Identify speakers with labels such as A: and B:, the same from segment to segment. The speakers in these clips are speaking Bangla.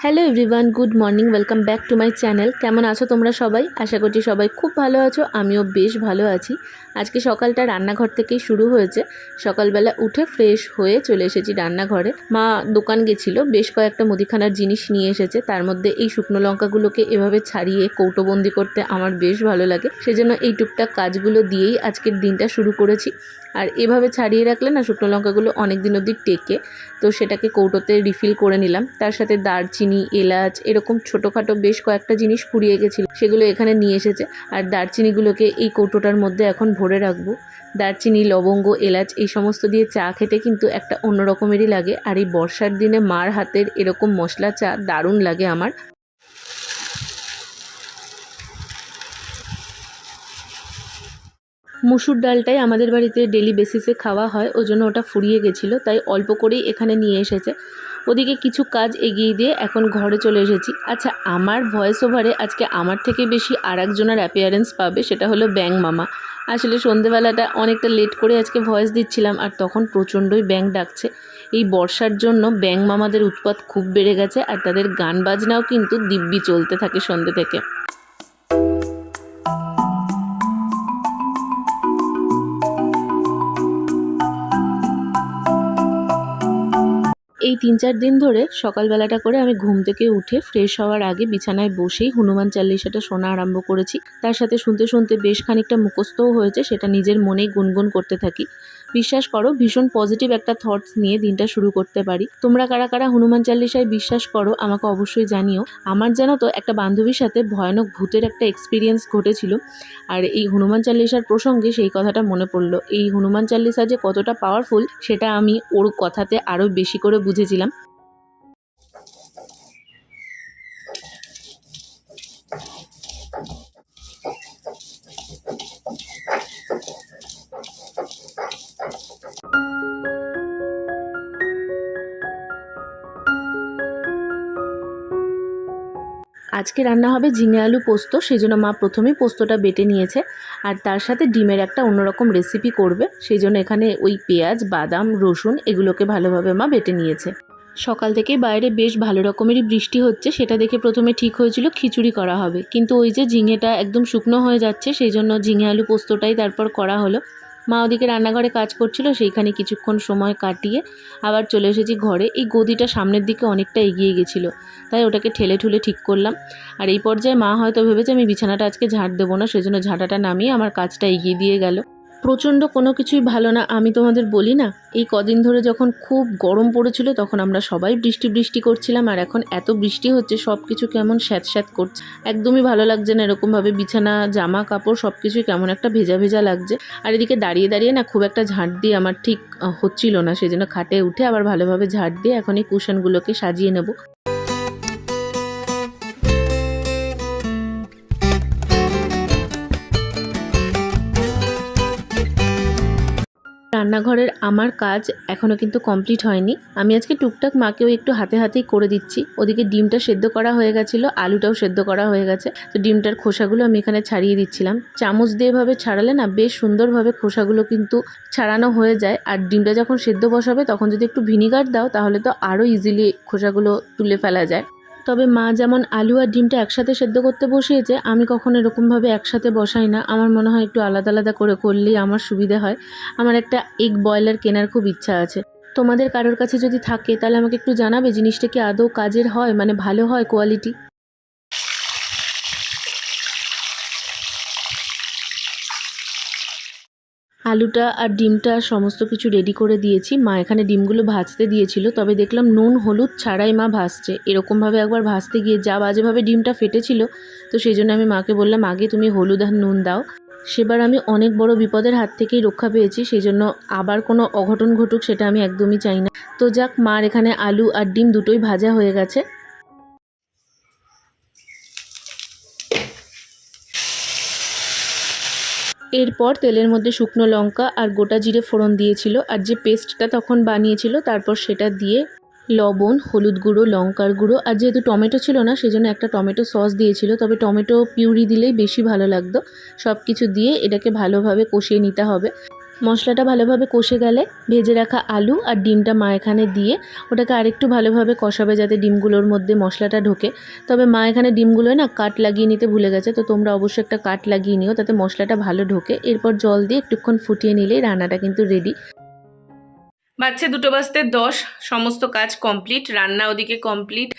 A: Hello everyone, good morning, welcome back to my channel. কেমন আছো তোমরা সবাই? আশা করছি সবাই খুব ভালো আছো, আমিও বেশ ভালো আছি। আজকে সকালটা রান্নাঘর থেকেই শুরু হয়েছে। সকালবেলা উঠে ফ্রেশ হয়ে চলে এসেছি রান্নাঘরে। মা দোকান গেছিলো, বেশ কয়েকটা মুদিখানার জিনিস নিয়ে এসেছে। তার মধ্যে এই শুকনো লঙ্কাগুলোকে এভাবে ছাড়িয়ে কৌটোবন্দি করতে আমার বেশ ভালো লাগে, সেজন্য এই টুকটাক কাজগুলো দিয়েই আজকের দিনটা শুরু করেছি। আর এভাবে ছাড়িয়ে রাখলে না শুকনো লঙ্কাগুলো অনেক দিন অবধি টেকে, তো সেটাকে কৌটোতে রিফিল করে নিলাম। তার সাথে দারচিনি, এলাচ, এরকম ছোটোখাটো বেশ কয়েকটা জিনিস ফুরিয়ে গেছিলো, সেগুলো এখানে নিয়ে এসেছে। আর দারচিনিগুলোকে এই কৌটোটার মধ্যে এখন ভরে রাখবো। দারচিনি, লবঙ্গ, এলাচ এই সমস্ত দিয়ে চা খেতে কিন্তু একটা অন্য রকমেরই লাগে। আর এই বর্ষার দিনে মার হাতের এরকম মশলা চা দারুণ লাগে আমার। মুসুর ডালটাই আমাদের বাড়িতে ডেলি বেসিসে খাওয়া হয়, ওই জন্য ওটা ফুরিয়ে গেছিলো, তাই অল্প করেই এখানে নিয়ে এসেছে। ওদিকে কিছু কাজ এগিয়ে দিয়ে এখন ঘরে চলে এসেছি। আচ্ছা, আমার ভয়েস ওভারে আজকে আমার থেকে বেশি আর একজনের অ্যাপিয়ারেন্স পাবে, সেটা হলো ব্যাং মামা। আসলে সন্ধেবেলাটা অনেকটা লেট করে আজকে ভয়েস দিচ্ছিলাম, আর তখন প্রচণ্ডই ব্যাং ডাকছে। এই বর্ষার জন্য ব্যাং মামাদের উৎপাত খুব বেড়ে গেছে, আর তাদের গান বাজনাও কিন্তু দিব্যি চলতে থাকে সন্ধ্যে থেকে। এই ৩-৪ দিন ধরে সকালবেলাটা করে আমি ঘুম থেকে উঠে ফ্রেশ হওয়ার আগে বিছানায় বসেই হনুমান চালিসাটা শোনা আরম্ভ করেছি। তার সাথে শুনতে শুনতে বেশ খানিকটা মুখস্থও হয়েছে, সেটা নিজের মনেই গুনগুন করতে থাকি। বিশ্বাস করো, ভীষণ পজিটিভ একটা থটস নিয়ে দিনটা শুরু করতে পারি। তোমরা কারা কারা হনুমান চালিসায় বিশ্বাস করো আমাকে অবশ্যই জানিও। আমার জানো তো, একটা বান্ধবীর সাথে ভয়ানক ভূতের একটা এক্সপিরিয়েন্স ঘটেছিল, আর এই হনুমান চালিসার প্রসঙ্গে সেই কথাটা মনে পড়লো। এই হনুমান চালিসা যে কতটা পাওয়ারফুল সেটা আমি ওর কথাতে আরও বেশি করে বুঝেছিলাম। আজকে রান্না হবে ঝিঙে আলু পোস্ত, সেই জন্য মা প্রথমেই পোস্তটা বেটে নিয়েছে, আর তার সাথে ডিমের একটা অন্যরকম রেসিপি করবে, সেই জন্য এখানে ওই পেঁয়াজ, বাদাম, রসুন এগুলোকে ভালোভাবে মা বেটে নিয়েছে। সকাল থেকেই বাইরে বেশ ভালো রকমেরই বৃষ্টি হচ্ছে, সেটা দেখে প্রথমে ঠিক হয়েছিল খিচুড়ি করা হবে, কিন্তু ওই যে ঝিঙেটা একদম শুকনো হয়ে যাচ্ছে, সেই জন্য ঝিঙে আলু পোস্তটাই তারপর করা হলো। মা ওদিকে রান্নাঘরে কাজ করছিল, সেইখানে কিছুক্ষণ সময় কাটিয়ে আবার চলে এসেছি ঘরে। এই গদিটা সামনের দিকে অনেকটা এগিয়ে গেছিলো, তাই ওটাকে ঠেলে ঠুলে ঠিক করলাম। আর এই পর্যায়ে মা হয়তো ভেবেছে আমি বিছানাটা আজকে ঝাঁট দেবো না, সেজন্য ঝাঁটাটা নামিয়ে আমার কাজটা এগিয়ে দিয়ে গেল। প্রচণ্ড কোনো কিছুই ভালো না, আমি তোমাদের বলি না, এই কদিন ধরে যখন খুব গরম পড়েছিল তখন আমরা সবাই বৃষ্টি বৃষ্টি করছিলাম, আর এখন এত বৃষ্টি হচ্ছে সব কিছু কেমন স্যাঁত স্যাঁত করছে, একদমই ভালো লাগছে না। এরকমভাবে বিছানা, জামা কাপড় সব কিছুই কেমন একটা ভেজা ভেজা লাগছে। আর এদিকে দাঁড়িয়ে দাঁড়িয়ে না খুব একটা ঝাঁট দিয়ে আমার ঠিক হচ্ছিল না, সেই জন্য খাটে উঠে আবার ভালোভাবে ঝাঁট দিয়ে এখন এই কুশনগুলোকে সাজিয়ে নেব। রান্নাঘরের আমার কাজ এখনও কিন্তু কমপ্লিট হয়নি। আমি আজকে টুকটাক মাকেও একটু হাতে হাতেই করে দিচ্ছি। ওদিকে ডিমটা সেদ্ধ করা হয়ে গেছিলো, আলুটাও সেদ্ধ করা হয়ে গেছে, তো ডিমটার খোসাগুলো আমি এখানে ছাড়িয়ে দিচ্ছিলাম। চামচ দিয়ে এভাবে ছাড়ালে না বেশ সুন্দরভাবে খোসাগুলো কিন্তু ছাড়ানো হয়ে যায়। আর ডিমটা যখন সেদ্ধ বসাবে তখন যদি একটু ভিনিগার দাও তাহলে তো আরও ইজিলি খোসাগুলো তুলে ফেলা যায়। তবে মা যেমন আলু আর ডিমটা একসাথে সেদ্ধ করতে বসিয়েছে, আমি কখনো এরকমভাবে একসাথে বসাই না। আমার মনে হয় একটু আলাদা আলাদা করে করলেই আমার সুবিধা হয়। আমার একটা এগ বয়লার কেনার খুব ইচ্ছা আছে। তোমাদের কারোর কাছে যদি থাকে তাহলে আমাকে একটু জানাবে জিনিসটা কি আদৌ কাজের হয়, মানে ভালো হয় কোয়ালিটি। আলুটা আর ডিমটা সমস্ত কিছু রেডি করে দিয়েছি। মা এখানে ডিমগুলো ভাজতে দিয়েছিল, তবে দেখলাম নুন হলুদ ছাড়াই মা ভাজছে। এরকমভাবে একবার ভাজতে গিয়ে যা বাজেভাবে ডিমটা ফেটেছিল, তো সেই জন্য আমি মাকে বললাম আগে তুমি হলুদ আর নুন দাও। সেবার আমি অনেক বড় বিপদের হাত থেকেই রক্ষা পেয়েছি, সেই জন্য আবার কোনো অঘটন ঘটুক সেটা আমি একদমই চাই না। তো যাক, মার এখানে আলু আর ডিম দুটোই ভাজা হয়ে গেছে। এরপর তেলের মধ্যে শুকনো লঙ্কা আর গোটা জিরে ফোড়ন দিয়েছিল, আর যে পেস্টটা তখন বানিয়েছিল তারপর সেটা দিয়ে লবণ, হলুদ গুঁড়ো, লঙ্কার গুঁড়ো, আর যেহেতু টমেটো ছিল না সেজন্য একটা টমেটো সস দিয়েছিল, তবে টমেটো পিউরি দিলেই বেশি ভালো লাগতো। সব কিছু দিয়ে এটাকে ভালোভাবে কষিয়ে নিতে হবে। মশলাটা ভালোভাবে কষে গেলে ভেজে রাখা আলু আর ডিমটা মা এখানে দিয়ে ওটাকে আরেকটু ভালোভাবে কষাবে যাতে ডিমগুলোর মধ্যে মশলাটা ঢোকে। তবে মা এখানে ডিমগুলোয় না কাট লাগিয়ে নিতে ভুলে গেছে, তো তোমরা অবশ্যই একটা কাট লাগিয়ে নিও, তাতে মশলাটা ভালো ঢোকে। এরপর জল দিয়ে একটুক্ষণ ফুটিয়ে নিলেই রান্নাটা কিন্তু রেডি। বাচ্চা 2:10 সমস্ত কাজ কমপ্লিট, রান্না ওদিকে কমপ্লিট।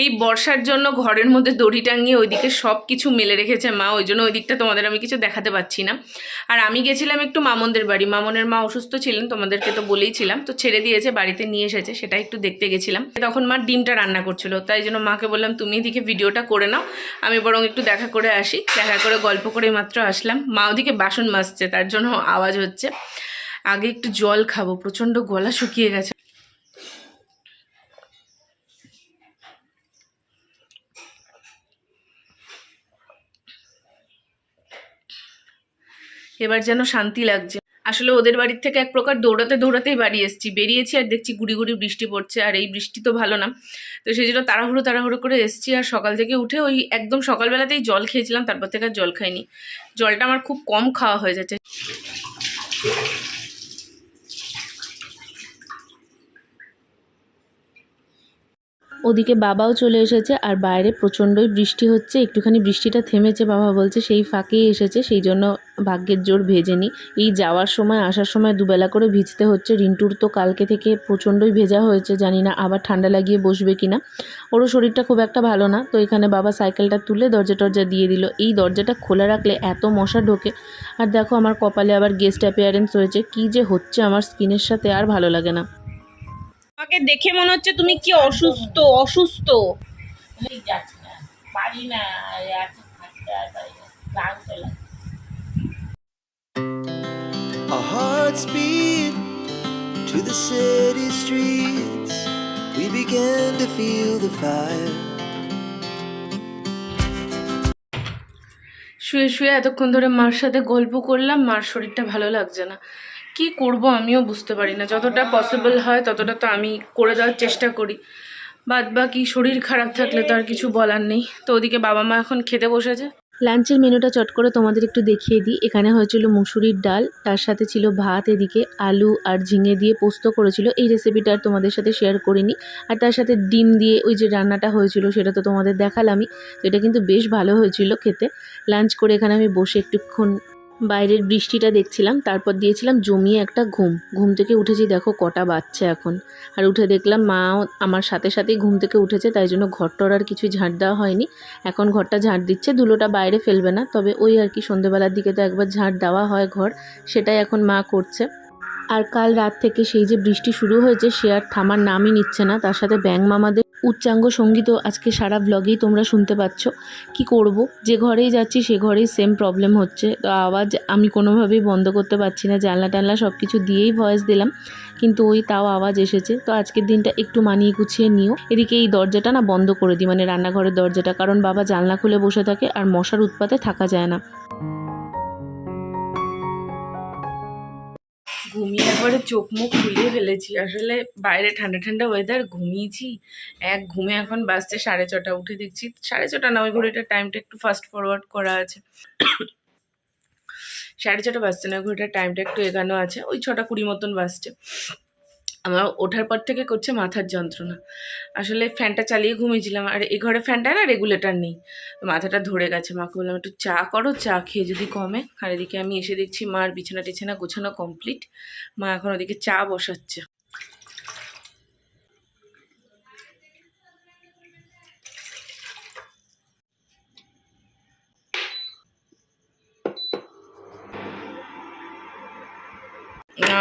A: এই বর্ষার জন্য ঘরের মধ্যে দড়ি টাঙিয়ে ওইদিকে সব কিছু মেলে রেখেছে মা, ওই জন্য ওই দিকটা তোমাদের আমি কিছু দেখাতে পাচ্ছি না। আর আমি গেছিলাম একটু মামনদের বাড়ি, মামনের মা অসুস্থ ছিলেন, তোমাদেরকে তো বলেইছিলাম, তো ছেড়ে দিয়েছে, বাড়িতে নিয়ে এসেছে, সেটা একটু দেখতে গেছিলাম। তখন মা ডিমটা রান্না করছিল, তাই জন্য মাকে বললাম তুমি এদিকে ভিডিওটা করে নাও, আমি বরং একটু দেখা করে আসি। দেখা করে গল্প করে মাত্র আসলাম, মা ওদিকে বাসন মাজছে, তার জন্য আওয়াজ হচ্ছে। আগে একটু জল খাবো, প্রচণ্ড গলা শুকিয়ে গেছে। এবার যেন শান্তি লাগছে। আসলে ওদের বাড়ির থেকে এক প্রকার দৌড়াতে দৌড়াতেই বাড়ি এসেছি, বেরিয়েছি আর দেখছি গুড়ি গুড়ি বৃষ্টি পড়ছে, আর এই বৃষ্টি তো ভালো না, তো সেই জন্য তাড়াহুড়ো করে এসেছি। আর সকাল থেকে উঠে ওই একদম সকালবেলাতেই জল খেয়েছিলাম, তারপর থেকে আর জল খাইনি। জলটা আমার খুব কম খাওয়া হয়ে যাচ্ছে। ওদিকে বাবাও চলে এসেছে, আর বাইরে প্রচণ্ডই বৃষ্টি হচ্ছে। একটুখানি বৃষ্টিটা থেমেছে, বাবা বলছে সেই ফাঁকেই এসেছে, সেই জন্য ভাগ্যের জোর ভেজেনি। এই যাওয়ার সময় আসার সময় দুবেলা করে ভিজতে হচ্ছে। রিন্টুর তো কালকে থেকে প্রচণ্ডই ভেজা হয়েছে, জানি না আবার ঠান্ডা লাগিয়ে বসবে কিনা। ওরও শরীরটা খুব একটা ভালো না, তো এখানে বাবা সাইকেলটা তুলে দরজা টরজা দিয়ে দিল। এই দরজাটা খোলা রাখলে এত মশা ঢোকে। আর দেখো আমার কপালে আবার গেস্ট অ্যাপিয়ারেন্স হয়েছে, কি যে হচ্ছে আমার স্কিনের সাথে, আর ভালো লাগে না। আমাকে দেখে মনে হচ্ছে তুমি কি অসুস্থ অসুস্থ। পারি না,
B: Our hearts beat to the city streets. We began to feel the fire.
A: শুয়ে শুয়ে এতক্ষণ ধরে মার সাথে গল্প করলাম, মার শরীরটা ভালো লাগছে না। কি করব আমিও বুঝতে পারি না, যতটা পসিবল হয় ততটা তো আমি করে দেওয়ার চেষ্টা করি, বাদ বাকি শরীর খারাপ থাকলে তো আর কিছু বলার নেই। তো ওদিকে বাবা মা এখন খেতে বসেছে। লাঞ্চের মেনুটা চট করে তোমাদের একটু দেখিয়ে দিই। এখানে হয়েছিল মুসুরির ডাল, তার সাথে ছিল ভাত, এদিকে আলু আর ঝিঙে দিয়ে পোস্ত করেছিল, এই রেসিপিটা আর তোমাদের সাথে শেয়ার করিনি। আর তার সাথে ডিম দিয়ে ওই যে রান্নাটা হয়েছিল সেটা তো তোমাদের দেখালামই, তো এটা কিন্তু বেশ ভালো হয়েছিল খেতে। লাঞ্চ করে এখানে আমি বসে একটুক্ষণ বাইরের বৃষ্টিটা দেখছিলাম, তারপর দিয়েছিলাম জমিয়ে একটা ঘুম থেকে উঠেছি, দেখো কটা বাজছে এখন। আর উঠে দেখলাম মাও আমার সাথে সাথেই ঘুম থেকে উঠেছে, তাই জন্য ঘরটর আর কিছুই ঝাঁট দেওয়া হয়নি। এখন ঘরটা ঝাঁট দিচ্ছে, ধুলোটা বাইরে ফেলবে না, তবে ওই আর কি সন্ধ্যেবেলার দিকে তো একবার ঝাঁট দেওয়া হয় ঘর, সেটাই এখন মা করছে। আর কাল রাত থেকে সেই যে বৃষ্টি শুরু হয়েছে সে আর থামার নামই নিচ্ছে না, তার সাথে ব্যাঙ মামাদের উচ্চাঙ্গ সঙ্গীতও আজকে সারা ব্লগেই তোমরা শুনতে পাচ্ছ। কি করব, যে ঘরেই যাচ্ছি সে ঘরেই সেম প্রবলেম হচ্ছে, তো আওয়াজ আমি কোনোভাবেই বন্ধ করতে পারছি না, জানলা টানলা সব কিছু দিয়েই ভয়েস দিলাম, কিন্তু ওই তাও আওয়াজ এসেছে। তো আজকের দিনটা একটু মানিয়ে গুছিয়ে নিও। এদিকে এই দরজাটা না বন্ধ করে দিই, মানে রান্নাঘরের দরজাটা, কারণ বাবা জানলা খুলে বসে থাকে আর মশার উৎপাতে থাকা যায় না। ঘুমিয়ে একবারে চোখ মুখ ফুলিয়ে ফেলেছি, আসলে বাইরে ঠান্ডা ঠান্ডা ওয়েদার, ঘুমিয়েছি এক ঘুমে। এখন বাজছে 6:30, উঠে দেখছি 6:30 না, ওই ঘড়িটার টাইমটা একটু ফাস্ট ফরওয়ার্ড করা আছে। 6:30 বাজছে না, ওই ঘড়িটার টাইমটা একটু এগানো আছে, ওই 6:20 মতন বাজছে। আমার ওঠার পর থেকে করছে মাথার যন্ত্রণা। আসলে ফ্যানটা চালিয়ে ঘুমিয়েছিলাম, আর এই ঘরে ফ্যানটা না রেগুলেটর নেই, মাথাটা ধরে গেছে। মাকে বললাম একটু চা করো, চা খেয়ে যদি কমে। আর এদিকে আমি এসে দেখছি মার বিছানা টিছানা গোছানো কমপ্লিট, মা এখন ওদিকে চা বসাচ্ছে।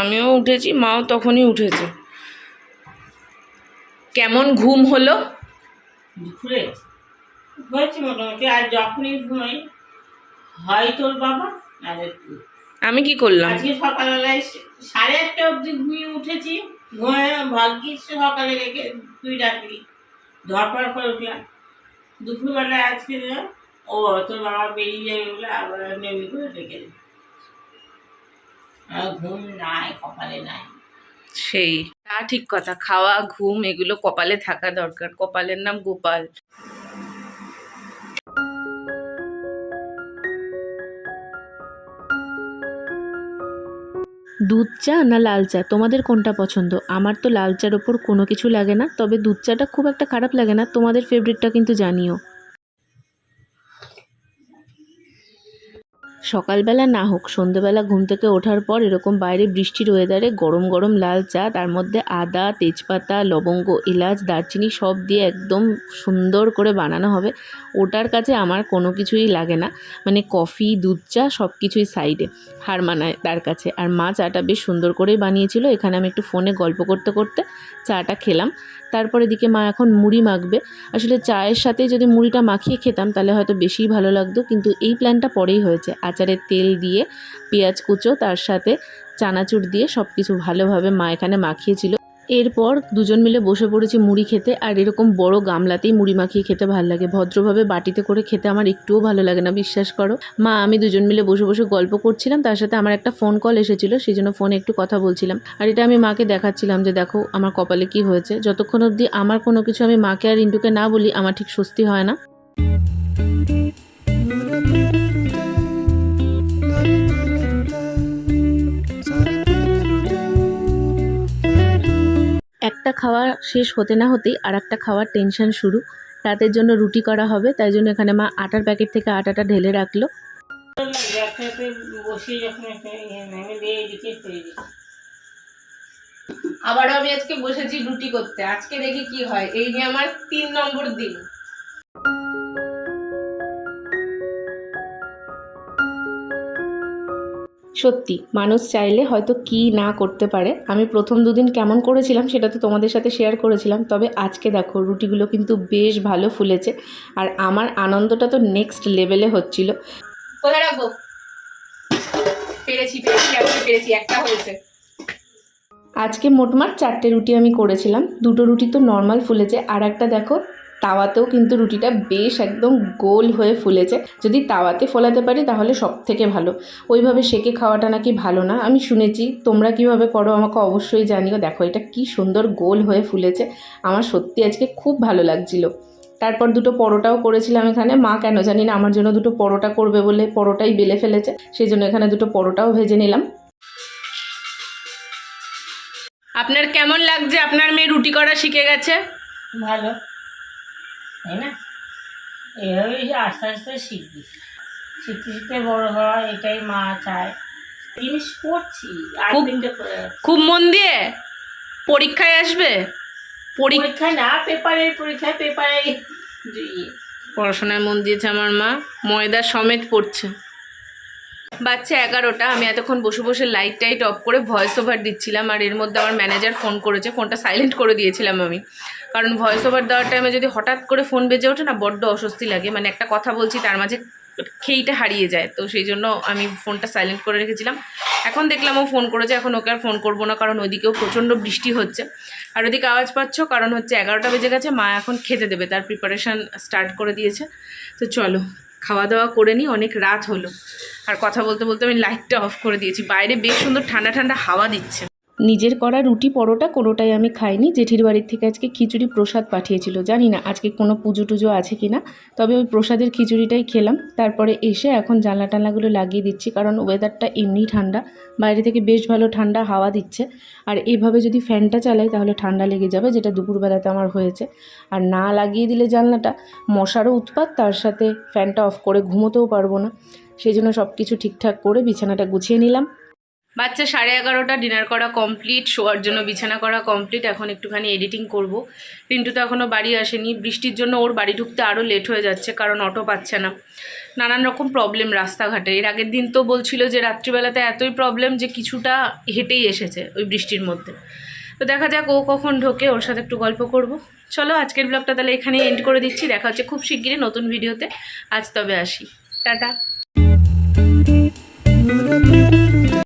A: আমিও উঠেছি, মাও তখনই উঠেছে। কেমন ঘুম হলো?
C: দুপুরে হয়েছে মোটামুটি, আর যখনই ঘুমাই হয় তোর বাবা আর
A: আমি কি করলাম?
C: আজকে সকালবেলায় 8:30 অবধি ঘুমিয়ে উঠেছি, ঘুমিয়ে ভাগ্যিস সকালে রেখে তুই ডাকলি, ধরপড় করে উঠলাম। দুপুরবেলায় আজকে ও তোর বাবা বেরিয়ে যাবে বলে আবার নেমে করে রেখে দিল। ঘুম নাই, কপালে নাই।
A: সেই তা ঠিক কথা, খাওয়া ঘুম এগুলো কপালে থাকা দরকার, কপালের নাম গোপাল। দুধ চা না লাল চা তোমাদের কোনটা পছন্দ? আমার তো লাল চার ওপর কোনো কিছু লাগে না, তবে দুধ চাটা খুব একটা খারাপ লাগে না। তোমাদের ফেভারিটটা কিন্তু জানিও। সকালবেলা না হোক, সন্ধেবেলা ঘুম থেকে ওঠার পর এরকম বাইরে বৃষ্টির ওয়েদারে গরম গরম লাল চা, তার মধ্যে আদা, তেজপাতা, লবঙ্গ, এলাচ, দারচিনি সব দিয়ে একদম সুন্দর করে বানানো হবে, ওটার কাছে আমার কোনো কিছুই লাগে না। মানে কফি, দুধ চা সব কিছুই সাইডে, হার মানায় তার কাছে। আর মা চাটা বেশ সুন্দর করেই বানিয়েছিল। এখানে আমি একটু ফোনে গল্প করতে করতে চাটা খেলাম। তারপরে দিকে মা এখন মুড়ি মাখবে। আসলে চায়ের সাথে যদি মুড়িটা মাখিয়ে খেতাম তাহলে হয়তো বেশিই ভালো লাগতো, কিন্তু এই প্ল্যানটা পরেই হয়েছে। আচারের তেল দিয়ে, পেঁয়াজ কুচো, তার সাথে চানাচুর দিয়ে সব কিছু ভালোভাবে মা এখানে মাখিয়েছিল। এরপর দুজন মিলে বসে পড়েছি মুড়ি খেতে। আর এরকম বড় গামলাতেই মুড়ি মাখিয়ে খেতে ভালো লাগে, ভদ্রভাবে বাটিতে করে খেতে আমার একটুও ভালো লাগে না, বিশ্বাস করো। মা আমি দুজন মিলে বসে বসে গল্প করছিলাম, তার সাথে আমার একটা ফোন কল এসেছিলো, সেই জন্য ফোনে একটু কথা বলছিলাম। আর এটা আমি মাকে দেখাচ্ছিলাম যে দেখো আমার কপালে কি হয়েছে। যতক্ষণ অবধি আমার কোনো কিছু আমি মাকে আর রিন্টুকে না বলি আমার ঠিক স্বস্তি হয় না। একটা খাওয়া শেষ হতে না হতেই আর একটা খাওয়ার টেনশন শুরু। রাতের জন্য রুটি করা হবে, তাই জন্য এখানে মা আটার প্যাকেট থেকে আটাটা ঢেলে রাখলো।
D: আবারও আমি আজকে বসেছি রুটি করতে। আজকে দেখি কি হয়। এই নিয়ে আমার 3 নম্বর দিন।
A: সত্যি মানুষ চাইলে হয়তো কি না করতে পারে। আমি প্রথম দুদিন কেমন করেছিলাম সেটা তো তোমাদের সাথে শেয়ার করেছিলাম, তবে আজকে দেখো রুটিগুলো কিন্তু বেশ ভালো ফুলেছে। আর আমার আনন্দটা তো নেক্সট লেভেলে হচ্ছিল।
D: কোথায় রাখবো? পেরেছি কেমন পেরেছি, একটা হয়েছে।
A: আজকে মোটমাট 4টে রুটি আমি করেছিলাম। 2টো রুটি তো নর্মাল ফুলেছে, আর একটা দেখো তাওয়াতেও কিন্তু রুটিটা বেশ একদম গোল হয়ে ফুলেছে। যদি তাওয়াতে ফোলাতে পারি তাহলে সব থেকে ভালো। ওইভাবে সেকে খাওয়াটা নাকি ভালো না, আমি শুনেছি। তোমরা কিভাবে করো আমাকে অবশ্যই জানিও। দেখো এটা কি সুন্দর গোল হয়ে ফুলেছে, আমার সত্যি আজকে খুব ভালো লাগছিল। তারপর 2টো পরোটাও করেছিলাম এখানে। মা কেন জানি না আমার জন্য 2টো পরোটা করবে বলে পরোটাই বেলে ফেলেছে, সেই জন্য এখানে 2টো পরোটাও ভেজে নিলাম।
D: আপনার কেমন লাগছে? আপনার মেয়ে রুটি করা শিখে গেছে।
C: ভালো, তাই না? এভাবেই আস্তে আস্তে শিখবি, শিখতে শিখতে বড় হওয়া, এটাই মা চায়। জিনিস করছি আর
D: খুব-
C: 3টে করে যাচ্ছে।
D: খুব মন দিয়ে পরীক্ষায় আসবে।
C: পরীক্ষায় না, পরীক্ষায় পেপারে
D: পড়াশোনায় মন দিয়েছে আমার মা, ময়দা সমেত পড়ছে। বাচ্চা 11টা। আমি এতক্ষণ বসে বসে লাইট টাইট অফ করে ভয়েস ওভার দিচ্ছিলাম। আর এর মধ্যে আমার ম্যানেজার ফোন করেছে, ফোনটা সাইলেন্ট করে দিয়েছিলাম আমি, কারণ ভয়েস ওভার দেওয়ার টাইমে যদি হঠাৎ করে ফোন বেজে ওঠে না বড্ড অস্বস্তি লাগে। মানে একটা কথা বলছি তার মাঝে খেইটা হারিয়ে যায়, তো সেই জন্য আমি ফোনটা সাইলেন্ট করে রেখেছিলাম। এখন দেখলাম ও ফোন করেছে, এখন ওকে আর ফোন করবো না, কারণ ওইদিকেও প্রচণ্ড বৃষ্টি হচ্ছে। আর ওদিকে আওয়াজ পাচ্ছ, কারণ হচ্ছে 11টা বেজে গেছে, মা এখন খেতে দেবে, তার প্রিপারেশান স্টার্ট করে দিয়েছে। তো চলো খাওয়া দাওয়া করে নিই, অনেক রাত হলো। আর কথা বলতে বলতে আমি লাইটটা অফ করে দিয়েছি, বাইরে বেশ সুন্দর ঠান্ডা ঠান্ডা হাওয়া দিচ্ছে।
A: নিজের করা রুটি পরোটা কোনোটাই আমি খাইনি। জেঠির বাড়ির থেকে আজকে খিচুড়ি প্রসাদ পাঠিয়েছিল, জানি না আজকে কোনো পুজো টুজো আছে কি না, তবে ওই প্রসাদের খিচুড়িটাই খেলাম। তারপরে এসে এখন জানলা টানলাগুলো লাগিয়ে দিচ্ছি, কারণ ওয়েদারটা এমনিই ঠান্ডা, বাইরে থেকে বেশ ভালো ঠান্ডা হাওয়া দিচ্ছে। আর এইভাবে যদি ফ্যানটা চালাই তাহলে ঠান্ডা লেগে যাবে, যেটা দুপুরবেলাতে আমার হয়েছে। আর না লাগিয়ে দিলে জানলাটা, মশারও উৎপাত, তার সাথে ফ্যানটা অফ করে ঘুমোতেও পারবো না। সেই জন্য সব কিছু ঠিকঠাক করে বিছানাটা গুছিয়ে নিলাম।
D: বাচ্চা 11:30, ডিনার করা কমপ্লিট, শোয়ার জন্য বিছানা করা কমপ্লিট। এখন একটুখানি এডিটিং করব। রিন্টু তো এখনও বাড়ি আসেনি, বৃষ্টির জন্য ওর বাড়ি ঢুকতে আরও লেট হয়ে যাচ্ছে, কারণ অটো পাচ্ছে না, নানান রকম প্রবলেম রাস্তাঘাটে। এর আগের দিন তো বলছিল যে রাত্রিবেলাতে এতই প্রবলেম যে কিছুটা হেঁটেই এসেছে ওই বৃষ্টির মধ্যে। তো দেখা যাক ও কখন ঢোকে, ওর সাথে একটু গল্প করব। চলো আজকের ব্লগটা তাহলে এখানেই এন্ড করে দিচ্ছি, দেখা হচ্ছে খুব শিগগিরই নতুন ভিডিওতে। আজ তবে আসি, টাটা।